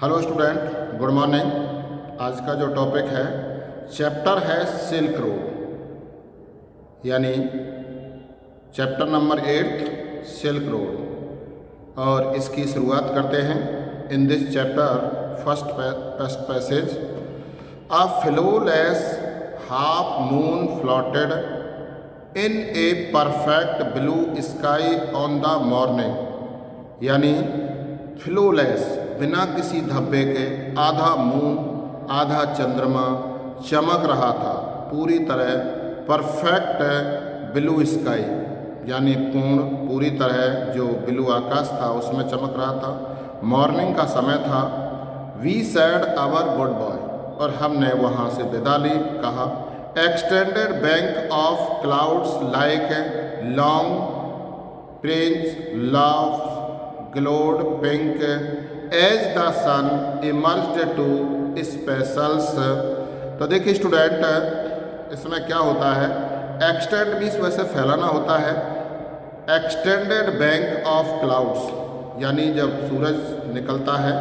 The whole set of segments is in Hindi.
Hello student, good morning. आज का जो टॉपिक है, चैप्टर है सिल्क रोड, यानी चैप्टर नंबर 8 सिल्क रोड। और इसकी शुरुआत करते हैं। In this chapter first passage, a flawless half moon floated in a perfect blue sky on the morning, यानी फ्लोलेस बिना किसी धब्बे के आधा मून आधा चंद्रमा चमक रहा था, पूरी तरह परफेक्ट ब्लू स्काई, यानी पूर्ण पूरी तरह जो ब्लू आकाश था उसमें चमक रहा था। मॉर्निंग का समय था। We said our goodbye, और हमने वहाँ से विदा ली, कहा extended bank of clouds like long French loaves glowed pink as the sun emerged to spaces। तो देखिए स्टूडेंट, इसमें क्या होता है, एक्सटेंड मीन्स वैसे फैलाना होता है। एक्सटेंडेड बैंक ऑफ क्लाउड्स, यानी जब सूरज निकलता है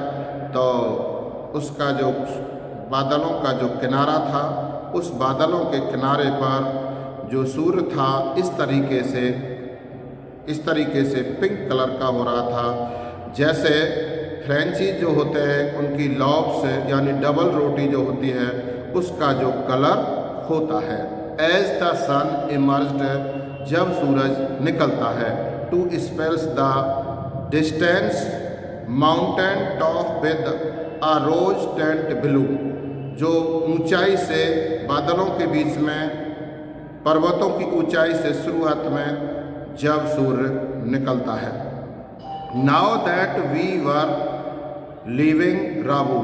तो उसका जो बादलों का जो किनारा था, उस बादलों के किनारे पर जो सूर्य था इस तरीके से पिंक कलर का हो रहा था, जैसे फ्रेंची जो होते हैं उनकी लॉब्स यानी डबल रोटी जो होती है उसका जो कलर होता है। एज द सन इमर्ज्ड, जब सूरज निकलता है। Two spells the distance mountain top with a rose tent blue, जो ऊंचाई से बादलों के बीच में पर्वतों की ऊंचाई से शुरुआत में जब सूर्य निकलता है। Now that we were leaving Rabu,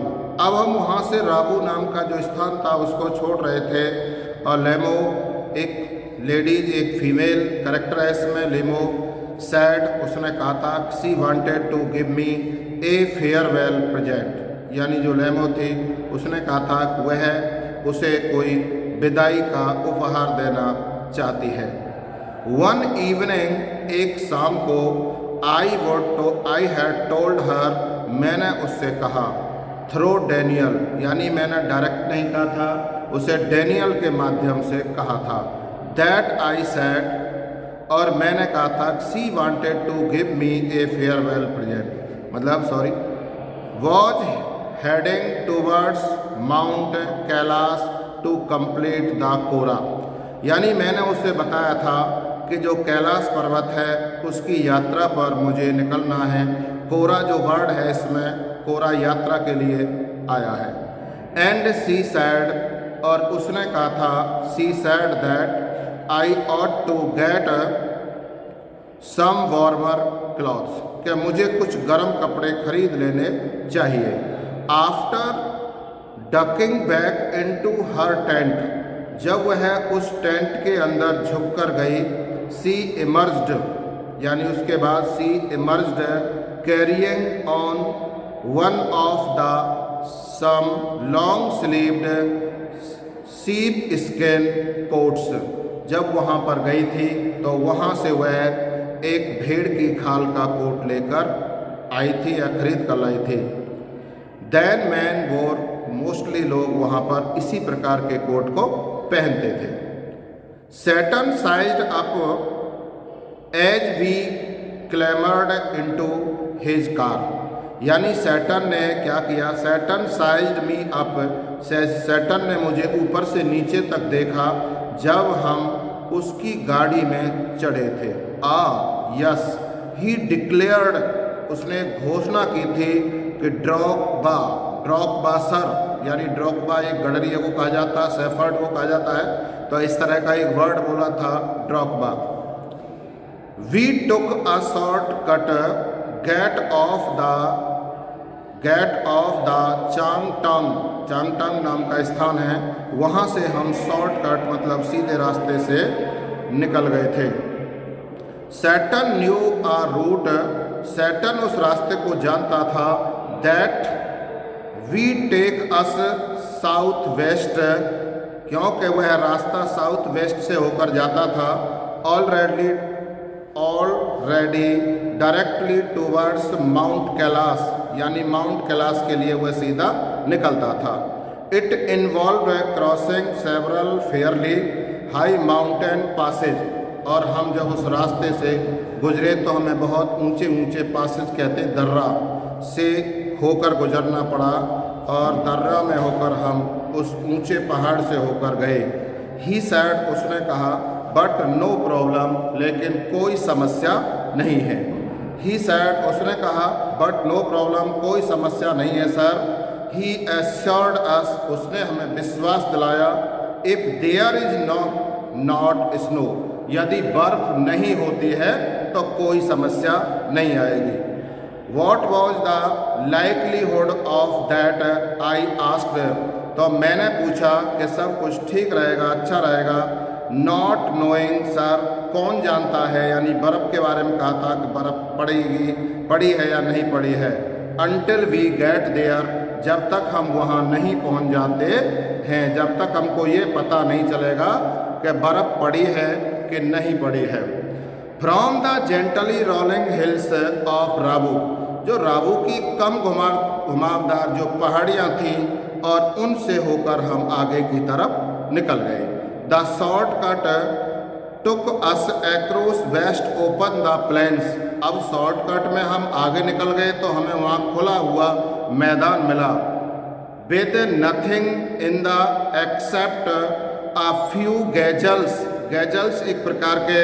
अब हम वहाँ से राबू नाम का जो स्थान था उसको छोड़ रहे थे। और लेमो, एक लेडीज, एक फीमेल कैरेक्टर है इसमें, लेमो सैड, उसने कहा था she wanted to give me a farewell present, यानी जो लेमो थी उसने कहा था कि वह उसे कोई विदाई का उपहार देना चाहती है। वन इवनिंग, एक शाम को, आई हैड टोल्ड हर, मैंने उससे कहा, थ्रो डैनियल, यानी मैंने डायरेक्ट नहीं कहा था, उसे डैनियल के माध्यम से कहा था। दैट आई सैड, और मैंने कहा था she wanted to give me a farewell present, मतलब was heading towards mount Kailash to complete the kora, यानी मैंने उससे बताया था कि जो कैलाश पर्वत है उसकी यात्रा पर मुझे निकलना है। कोरा जो वर्ड है इसमें, कोरा यात्रा के लिए आया है। एंड सी सैड, और उसने कहा था she said that I ought to get some warmer clothes, कि मुझे कुछ गर्म कपड़े खरीद लेने चाहिए। After ducking back into her tent, जब वह उस टेंट के अंदर झुककर गई, सी इमर्ज्ड, यानी उसके बाद she emerged carrying on one of the some long sleeved sheepskin coats, जब वहाँ पर गई थी तो वहाँ से वह एक भेड़ की खाल का कोट लेकर आई थी या खरीद कर लाई थी। देन मैन वोर, मोस्टली लोग वहाँ पर इसी प्रकार के कोट को पहनते थे। Saturn sized up as we clambered into his car, यानी सैटर्न ने क्या किया, Saturn sized me up, Saturn ने मुझे ऊपर से नीचे तक देखा जब हम उसकी गाड़ी में चढ़े थे। यस, ही डिक्लेयर्ड, उसने घोषणा की थी कि ड्रॉकबा सर, यानी ड्रॉकबा एक गडरिया को कहा जाता है, सेफर्ड को कहा जाता है, तो इस तरह का एक वर्ड बोला था ड्रॉकबा। We took a shortcut get off the Changtang नाम का स्थान है, वहाँ से हम शॉर्टकट मतलब सीधे रास्ते से निकल गए थे। Saturn knew a route, Saturn उस रास्ते को जानता था। That we take us south west, क्योंकि वह रास्ता साउथ वेस्ट से होकर जाता था। Already directly towards mount Kailash, यानी माउंट कैलाश के लिए वह सीधा निकलता था। It involve crossing several fairly high mountain passes, और हम जब उस रास्ते से गुजरे तो हमें बहुत ऊंचे ऊंचे पासेज कहते दर्रा से होकर गुजरना पड़ा, और दर्रा में होकर हम उस ऊंचे पहाड़ से होकर गए। ही सैड, उसने कहा, बट नो प्रॉब्लम, लेकिन कोई समस्या नहीं है। ही सैड, उसने कहा, बट नो प्रॉब्लम, कोई समस्या नहीं है सर। ही एश्योर्ड अस, उसने हमें विश्वास दिलाया, if there is not snow, यदि बर्फ नहीं होती है तो कोई समस्या नहीं आएगी। What was the likelihood of that, I asked, तो मैंने पूछा कि सब कुछ ठीक रहेगा, अच्छा रहेगा। नॉट नोइंग सर, कौन जानता है, यानी बर्फ़ के बारे में कहा था कि बर्फ़ पड़ी है या नहीं पड़ी है। अनटिल वी गेट देयर, जब तक हम वहाँ नहीं पहुँच जाते हैं, जब तक हमको ये पता नहीं चलेगा कि बर्फ़ पड़ी है कि नहीं पड़ी है। From the gently rolling hills of Rabu, जो राबू की कम घुमावदार जो पहाड़ियाँ थीं, और उनसे होकर हम आगे की तरफ निकल गए। The shortcut took us across west open the plains, अब शॉर्टकट में हम आगे निकल गए तो हमें वहाँ खुला हुआ मैदान मिला। With nothing in the except a few gazelles, gazelles एक प्रकार के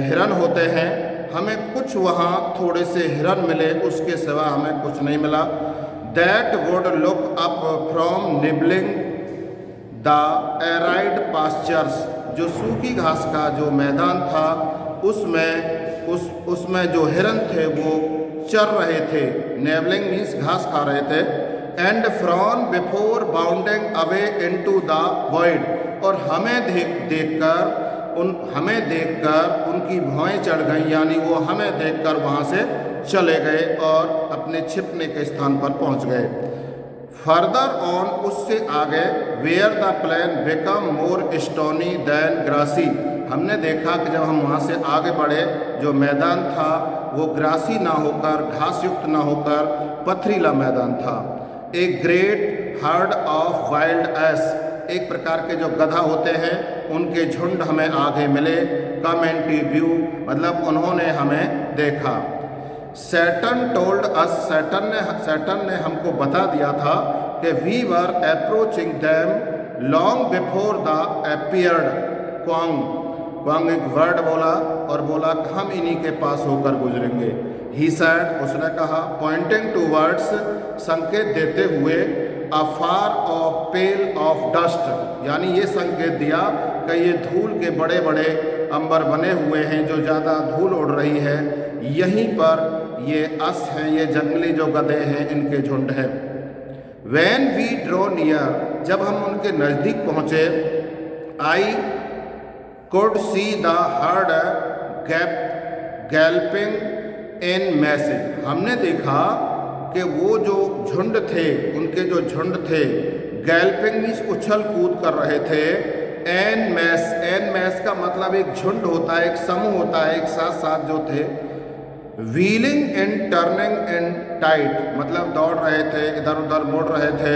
हिरन होते हैं, हमें कुछ वहाँ थोड़े से हिरन मिले, उसके सिवा हमें कुछ नहीं मिला। That would look up from nibbling the arid pastures, जो सूखी घास का जो मैदान था उसमें जो हिरन थे वो चर रहे थे। नेबलिंग मीन्स घास खा रहे थे। And from before bounding away into the void, और हमें देखकर उनकी भौएं चढ़ गईं, यानी वो हमें देखकर वहाँ से चले गए और अपने छिपने के स्थान पर पहुँच गए। फर्दर ऑन, उससे आगे, where the plain become more stony than grassy, हमने देखा कि जब हम वहाँ से आगे बढ़े जो मैदान था वो ग्रासी ना होकर, घास युक्त ना होकर पथरीला मैदान था। A great heard of wild ass, एक प्रकार के जो गधा होते हैं उनके झुंड हमें आगे मिले। कम एंटी व्यू, मतलब उन्होंने हमें देखा। सैटर्न टोल्ड अस, सैटर्न ने हमको बता दिया था कि we were approaching them long before the appeared क्वांग, क्वांग एक वर्ड बोला और बोला कि हम इन्हीं के पास होकर गुजरेंगे। ही सैड, उसने कहा, पॉइंटिंग टू वर्ड्स, संकेत देते हुए, अफार ऑफ पेल ऑफ डस्ट, यानी ये संकेत दिया कि ये धूल के बड़े बड़े अंबर बने हुए हैं, जो ज़्यादा धूल उड़ रही है, यहीं पर ये अस हैं, ये जंगली जो गधे हैं इनके झुंड है। वैन वी ड्रो नियर, जब हम उनके नज़दीक पहुँचे, आई could see the herd galloping in massive, हमने देखा कि वो जो झुंड थे, उनके जो झुंड थे, गैल्पिंग मीन्स उछल कूद कर रहे थे। एन मैस का मतलब एक झुंड होता है, एक समूह होता है, एक साथ साथ जो थे। Wheeling and turning and tight, मतलब दौड़ रहे थे, इधर उधर मुड़ रहे थे।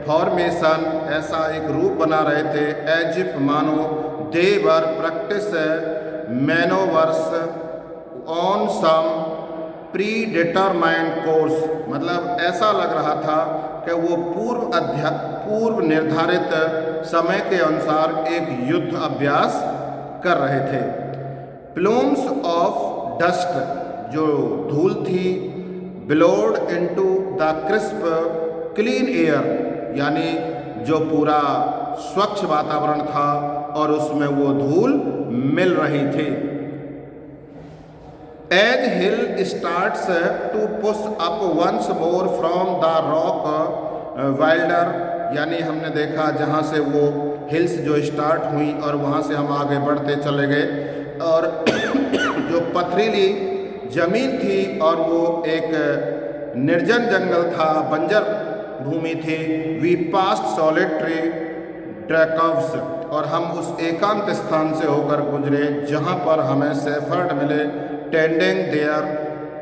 फॉर्मेशन, ऐसा एक रूप बना रहे थे। एज इफ, मानो। They were practice manoeuvres on some predetermined course, मतलब ऐसा लग रहा था कि वो पूर्व निर्धारित समय के अनुसार एक युद्ध अभ्यास कर रहे थे। प्लूम्स ऑफ डस्ट, जो धूल थी, blowed into the crisp clean air, यानी जो पूरा स्वच्छ वातावरण था और उसमें वो धूल मिल रही थी। As hill starts to push up once more from the rock wilder, यानी हमने देखा जहाँ से वो हिल्स जो स्टार्ट हुई और वहाँ से हम आगे बढ़ते चले गए, और जो पथरीली जमीन थी और वो एक निर्जन जंगल था, बंजर भूमि थी। वी पास्ट सॉलिटरी ट्रैकव्स, और हम उस एकांत स्थान से होकर गुजरे जहाँ पर हमें शेफर्ड मिले। टेंडिंग देयर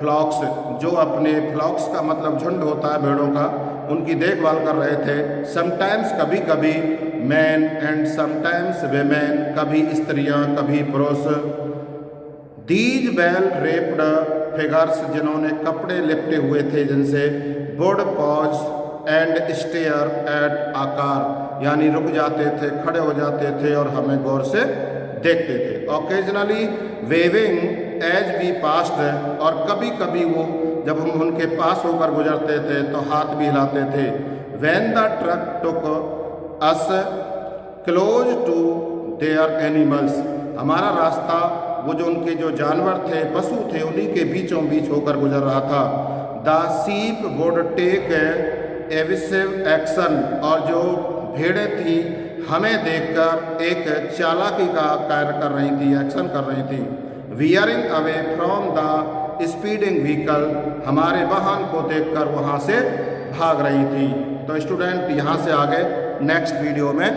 फ्लॉक्स, जो अपने फ्लॉक्स का मतलब झुंड होता है भेड़ों का, उनकी देखभाल कर रहे थे। समटाइम्स कभी कभी मैन एंड समटाइम्स वेमेन, कभी स्त्रियां कभी पुरुष। दीज वेल ड्रेप्ड फिगर्स, जिन्होंने कपड़े लिपटे हुए थे जिनसे, would pause and stare at आकार, यानी रुक जाते थे, खड़े हो जाते थे और हमें गौर से देखते थे। Occasionally waving as we passed, और कभी कभी वो जब हम उनके पास होकर गुजरते थे तो हाथ भी हिलाते थे। When the truck took us close to their animals, हमारा रास्ता वो जो उनके जो जानवर थे, पशु थे, उन्हीं के बीचों बीच होकर गुजर रहा था। The sheep would take evasive action, और जो भेड़ें थी हमें देखकर एक चालाकी का कार्य कर रही थी, एक्शन कर रही थी। Wearing away from the speeding vehicle, हमारे वाहन को देखकर वहाँ से भाग रही थी। तो स्टूडेंट यहाँ से आगे नेक्स्ट वीडियो में